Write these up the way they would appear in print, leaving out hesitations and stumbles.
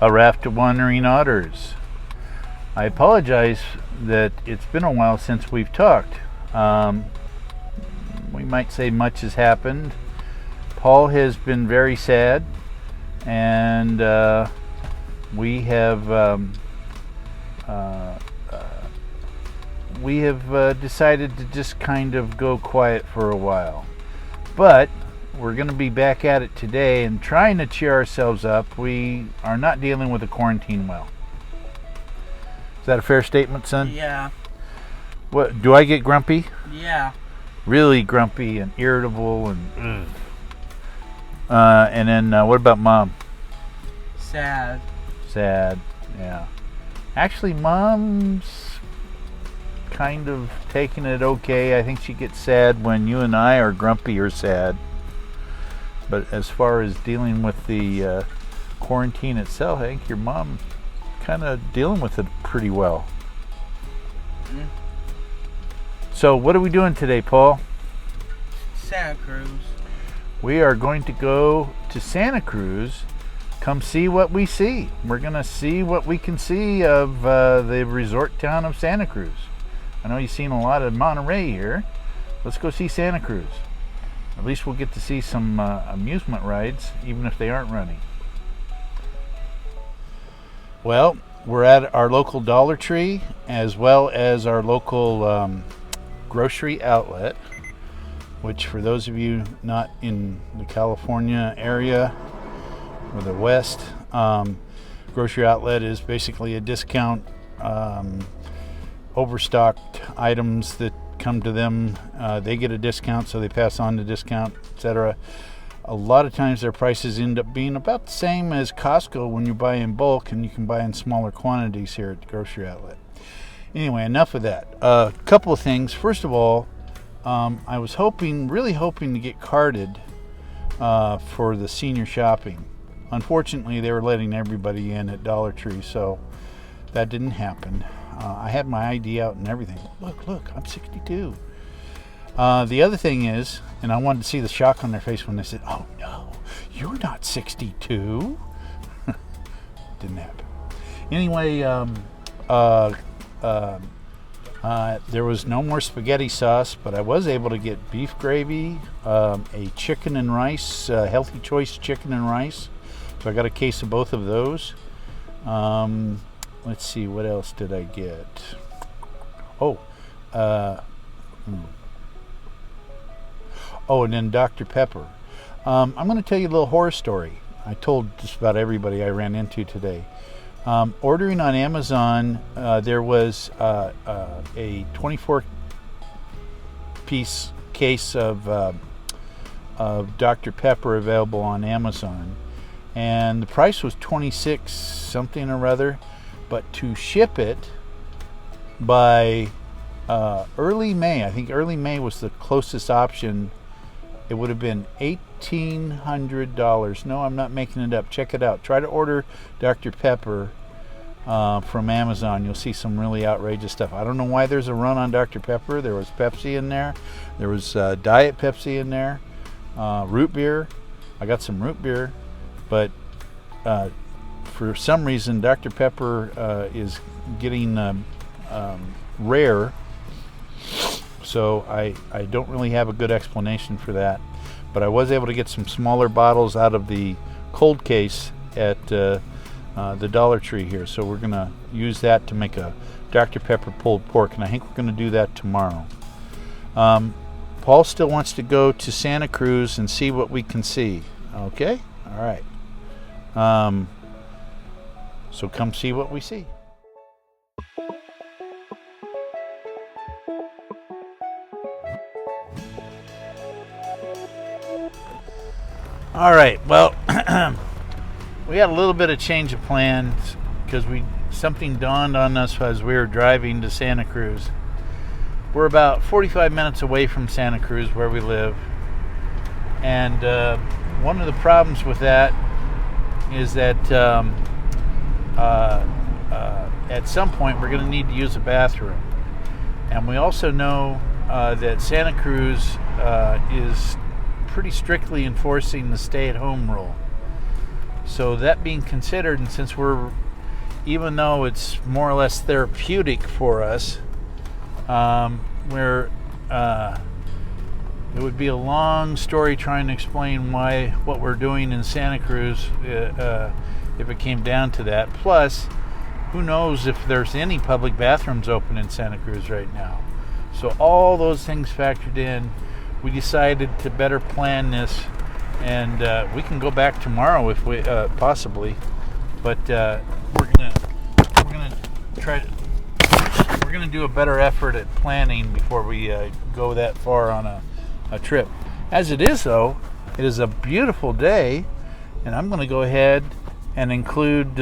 a raft of wandering otters. I apologize that it's been a while since we've talked. We might say much has happened. Paul has been very sad, and we have decided to just kind of go quiet for a while. But we're going to be back at it today and trying to cheer ourselves up. We are not dealing with the quarantine well. Is that a fair statement, son? Yeah. What, do I get grumpy? Yeah. Really grumpy and irritable and and then what about Mom? Sad. Sad, yeah. Actually, Mom's kind of taking it okay. I think she gets sad when you and I are grumpy or sad. But as far as dealing with the quarantine itself, I think your mom kind of dealing with it pretty well. Mm. So what are we doing today, Paul? Santa Cruz. We are going to go to Santa Cruz. Come see what we see. We're going to see what we can see of the resort town of Santa Cruz. I know you've seen a lot of Monterey here. Let's go see Santa Cruz. At least we'll get to see some amusement rides, even if they aren't running. Well, we're at our local Dollar Tree, as well as our local grocery outlet, which for those of you not in the California area or the West, grocery outlet is basically a discount, overstocked items that come to them. They get a discount, so they pass on the discount, etc. A lot of times their prices end up being about the same as Costco when you buy in bulk, and you can buy in smaller quantities here at the grocery outlet. Anyway, enough of that. A couple of things. First of all, I was really hoping to get carded for the senior shopping. Unfortunately, they were letting everybody in at Dollar Tree, so that didn't happen. I had my ID out and everything. Look, I'm 62. The other thing is, and I wanted to see the shock on their face when they said, "Oh no, you're not 62." Didn't happen. Anyway, there was no more spaghetti sauce, but I was able to get beef gravy, a chicken and rice, healthy choice chicken and rice. So I got a case of both of those. Let's see, what else did I get? And then Dr. Pepper. I'm going to tell you a little horror story. I told just about everybody I ran into today. Ordering on Amazon, there was a 24-piece case of Dr. Pepper available on Amazon, and the price was $26 something or other. But to ship it by early May, I think early May was the closest option, it would have been $1,800. No, I'm not making it up. Check it out. Try to order Dr. Pepper from Amazon. You'll see some really outrageous stuff. I don't know why there's a run on Dr. Pepper. There was Pepsi in there. There was Diet Pepsi in there. Root beer. I got some root beer. But for some reason, Dr. Pepper is getting rare. So I don't really have a good explanation for that. But I was able to get some smaller bottles out of the cold case at the Dollar Tree here. So we're going to use that to make a Dr. Pepper pulled pork. And I think we're going to do that tomorrow. Paul still wants to go to Santa Cruz and see what we can see. Okay? All right. So come see what we see. All right, well, we had a little bit of change of plans because something dawned on us as we were driving to Santa Cruz. We're about 45 minutes away from Santa Cruz where we live, and one of the problems with that is that at some point we're going to need to use a bathroom. And we also know that Santa Cruz is pretty strictly enforcing the stay-at-home rule. So that being considered, and since even though it's more or less therapeutic for us, it would be a long story trying to explain what we're doing in Santa Cruz if it came down to that. Plus, who knows if there's any public bathrooms open in Santa Cruz right now. So all those things factored in, we decided to better plan this, and we can go back tomorrow if we possibly, but we're gonna do a better effort at planning before we go that far on a trip. As it is, though, it is a beautiful day, and I'm going to go ahead and include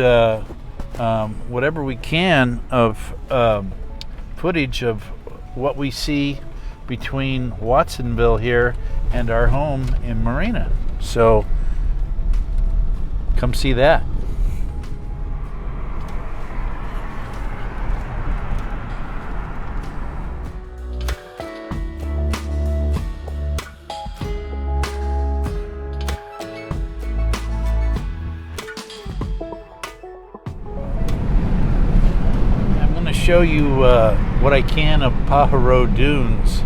whatever we can of footage of what we see between Watsonville here and our home in Marina. So come see that. Show you what I can of Pajaro Dunes.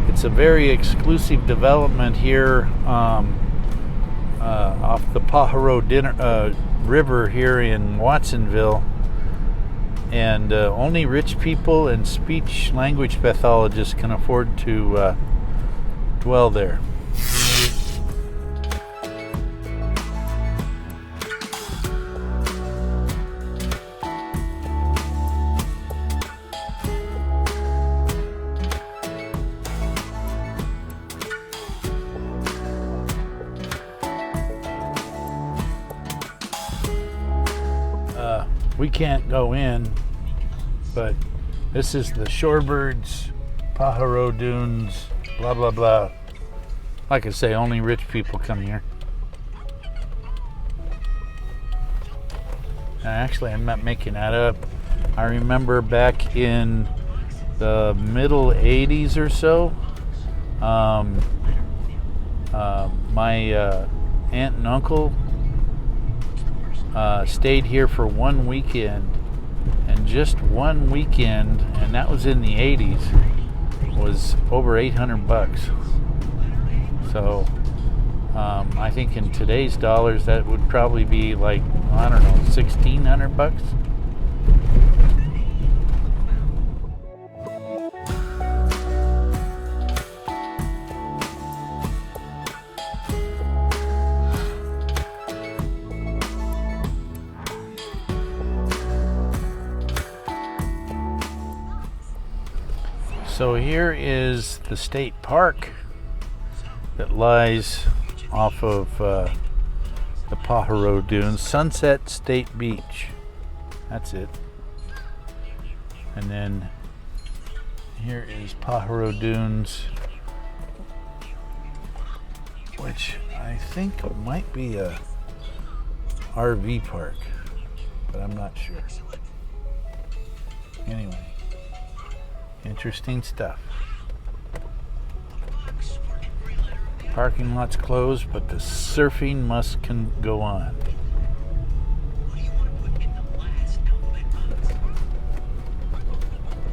It's a very exclusive development here off the Pajaro River here in Watsonville, and only rich people and speech language pathologists can afford to dwell there. We can't go in, but this is the Shorebirds, Pajaro Dunes, blah, blah, blah. Like I say, only rich people come here. Actually, I'm not making that up. I remember back in the middle 80s or so, my aunt and uncle stayed here for one weekend, and just one weekend, and that was in the 80s, was over $800. So I think in today's dollars that would probably be like, I don't know, $1,600. So here is the state park that lies off of the Pajaro Dunes, Sunset State Beach. That's it. And then here is Pajaro Dunes, which I think might be a RV park, but I'm not sure. Anyway. Interesting stuff. Parking lot's closed, but the surfing must go on.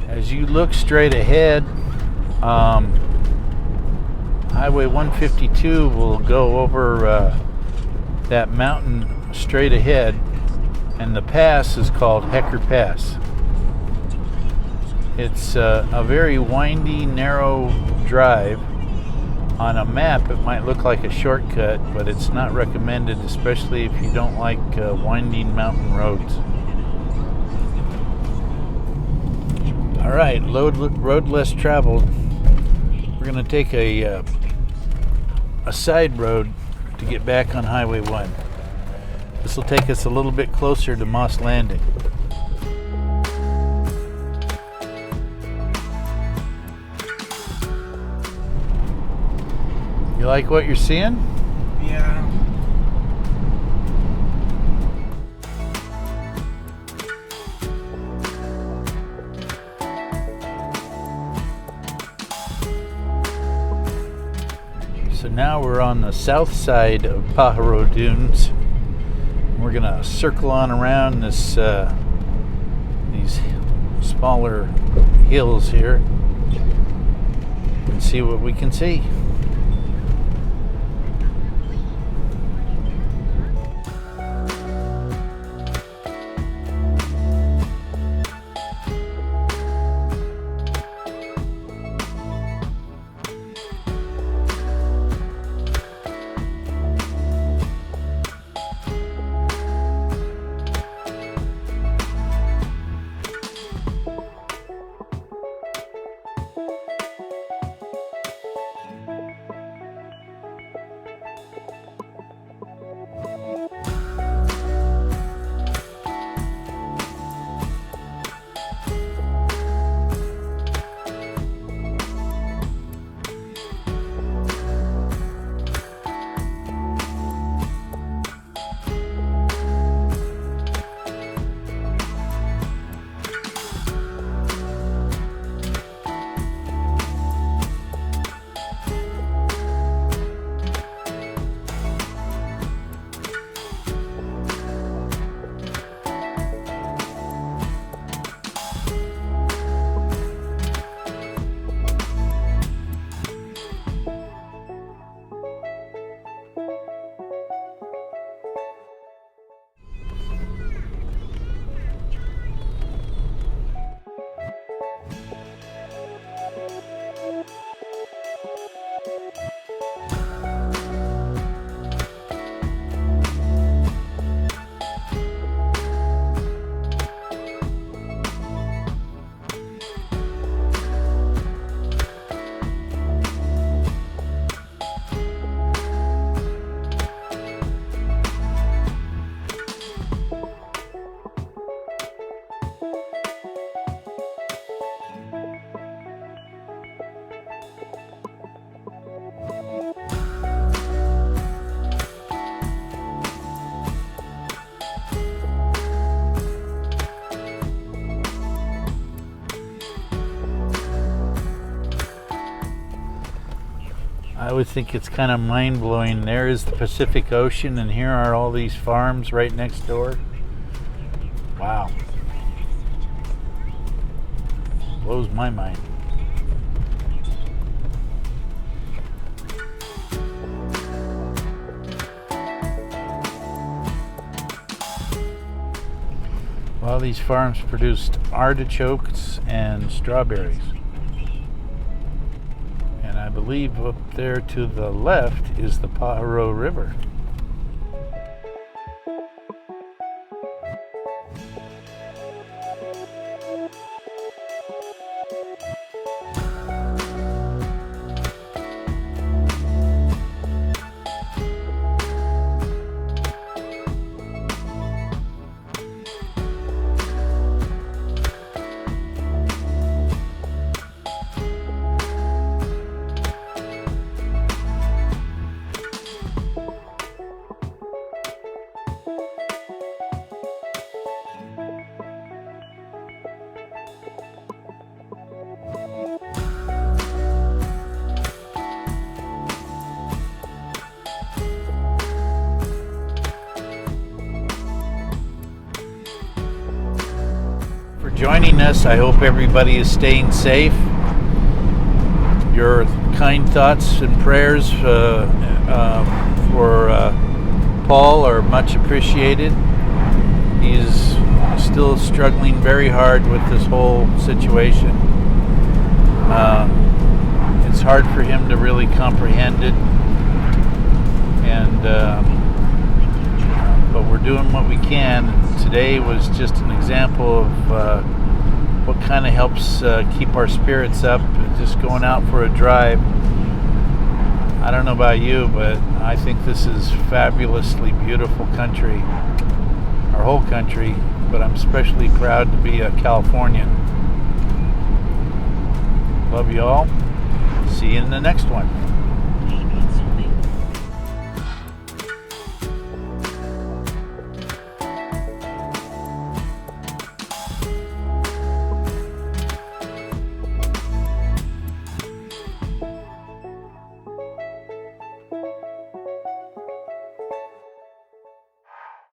As you look straight ahead, Highway 152 will go over that mountain straight ahead, and the pass is called Hecker Pass. It's a very windy, narrow drive. On a map, it might look like a shortcut, but it's not recommended, especially if you don't like winding mountain roads. All right, road less traveled. We're going to take a side road to get back on Highway 1. This will take us a little bit closer to Moss Landing. You like what you're seeing? Yeah. So now we're on the south side of Pajaro Dunes, we're gonna circle on around this these smaller hills here and see what we can see. I would think it's kind of mind-blowing. There is the Pacific Ocean, and here are all these farms right next door. Wow. Blows my mind. Well, these farms produced artichokes and strawberries. And I believe up there to the left is the Pajaro River. Joining us. I hope everybody is staying safe. Your kind thoughts and prayers for Paul are much appreciated. He's still struggling very hard with this whole situation. It's hard for him to really comprehend it, but we're doing what we can. Today was just an example of what kind of helps keep our spirits up, just going out for a drive. I don't know about you, but I think this is fabulously beautiful country, our whole country, but I'm especially proud to be a Californian. Love you all. See you in the next one.